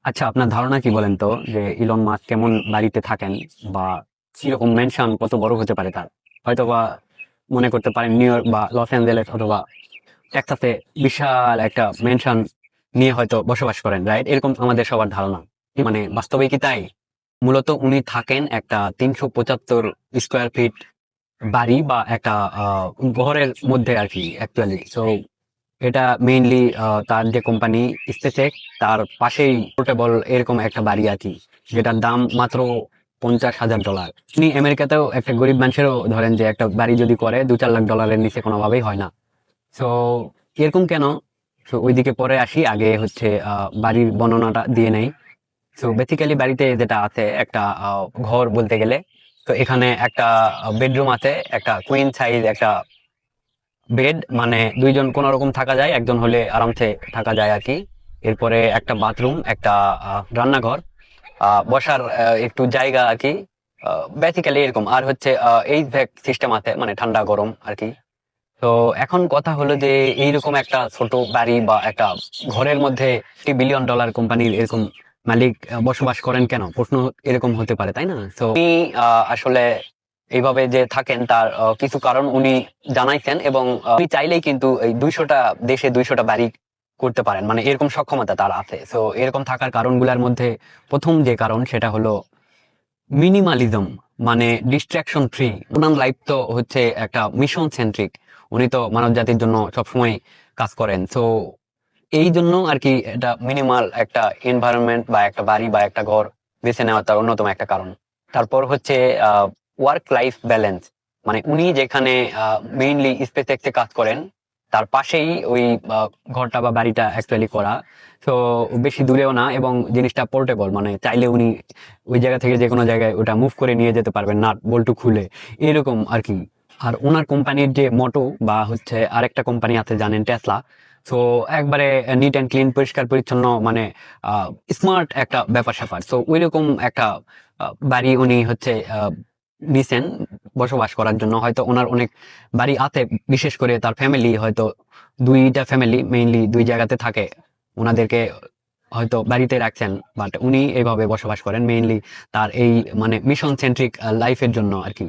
আচ্ছা, আপনার ধারণা কি বলেন তো যে ইলন মাস্ক কেমন বাড়িতে থাকেন, বা কিরকম মেনশন কত বড় হতে পারে তার? হয়তো বা মনে করতে পারেন নিউ ইয়র্ক বা লস অ্যাঞ্জেলেস অথবা টেক্সাসে বিশাল একটা মেনশন নিয়ে হয়তো বসবাস করেন, রাইট? এরকম আমাদের সবার ধারণা। মানে বাস্তবে কি তাই? মূলত উনি থাকেন একটা 375 স্কোয়ার ফিট বাড়ি বা একটা ঘরের মধ্যে আর কি অ্যাকচুয়ালি। সো এটা মেইনলি তার যে কোম্পানি স্পেসএক্স, তার পাশেই পোর্টেবল এরকম একটা বাড়ি আছে, যেটার দাম মাত্র $50,000। তিনি আমেরিকাতেও একটা গরিব মানুষেরও ধরেন যে একটা বাড়ি যদি করে $2-4 লাখ নিচে কোনোভাবেই হয় না। সো এরকম কেন? সো ওইদিকে পরে আসি, আগে হচ্ছে বাড়ির বর্ণনাটা দিয়ে নেই। সো বেসিক্যালি বাড়িতে যেটা আছে একটা ঘর বলতে গেলে, তো এখানে একটা বেডরুম আছে, একটা কুইন সাইজ একটা বেড, মানে দুইজন কোন রকম থাকা যায়, একজন হলে আরামসে থাকা যায় আর কি। এরপরে একটা বাথরুম, একটা রান্নাঘর, বসার একটু জায়গা আর কি। বেসিক্যালি এরকম। আর হচ্ছে এই সিস্টেম আছে, মানে ঠান্ডা গরম আর কি। তো এখন কথা হলো যে এইরকম একটা ছোট বাড়ি বা একটা ঘরের মধ্যে $1 বিলিয়ন কোম্পানির এরকম মালিক বসবাস করেন কেন? প্রশ্ন এরকম হতে পারে, তাই না? তো উনি আসলে এইভাবে যে থাকেন তার কিছু কারণ উনি জানাইছেন, এবং উনি চাইলেই কিন্তু এই 200টা দেশে 200টা বাড়ি করতে পারেন, মানে এরকম সক্ষমতা তার আছে। তো এরকম থাকার কারণগুলোর মধ্যে প্রথম যে কারণ সেটা হলো মিনিমালিজম, মানে ডিস্ট্রাকশন ফ্রি। ওনার লাইফ তো হচ্ছে একটা মিশন সেন্ট্রিক। উনি তো মানব জাতির জন্য সবসময় কাজ করেন। সো এই জন্য আর কি এটা মিনিমাল একটা এনভায়রনমেন্ট বা একটা বাড়ি বা একটা ঘর বেছে নেওয়া তার অন্যতম একটা কারণ। তারপর হচ্ছে ওয়ার্ক লাইফ ব্যালেন্স, মানে উনি যেখানে মেইনলি স্পেসএক্সে কাজ করেন তার পাশেই ওই ঘরটা বা বাড়িটা অ্যাকচুয়ালি করা। তো বেশি দূরেও না, এবং জিনিসটা পোর্টেবল, মানে চাইলে উনি ওই জায়গা থেকে যে কোনো জায়গায় ওটা মুভ করে নিয়ে যেতে পারবেন, নাট বল্টু খুলে, এরকম আর কি। আর ওনার কোম্পানির যে মোটো বা হচ্ছে আরেকটা কোম্পানি আছে জানেন, টেসলা। সো একবারে নিট অ্যান্ড ক্লিন, পরিষ্কার পরিচ্ছন্ন, মানে স্মার্ট একটা ব্যাপার স্যাপার। সো ওইরকম একটা বাড়ি উনি হচ্ছে নিছেন বসবাস করার জন্য। হয়তো ওনার অনেক বাড়ি আছে, বিশেষ করে তার ফ্যামিলি হয়তো দুইটা ফ্যামিলি মেইনলি দুই জায়গাতে থাকে, ওনাদেরকে হয়তো বাড়িতে রাখছেন। বাট উনি এইভাবে বসবাস করেন মেইনলি তার এই মানে মিশন সেন্ট্রিক লাইফের জন্য আর কি।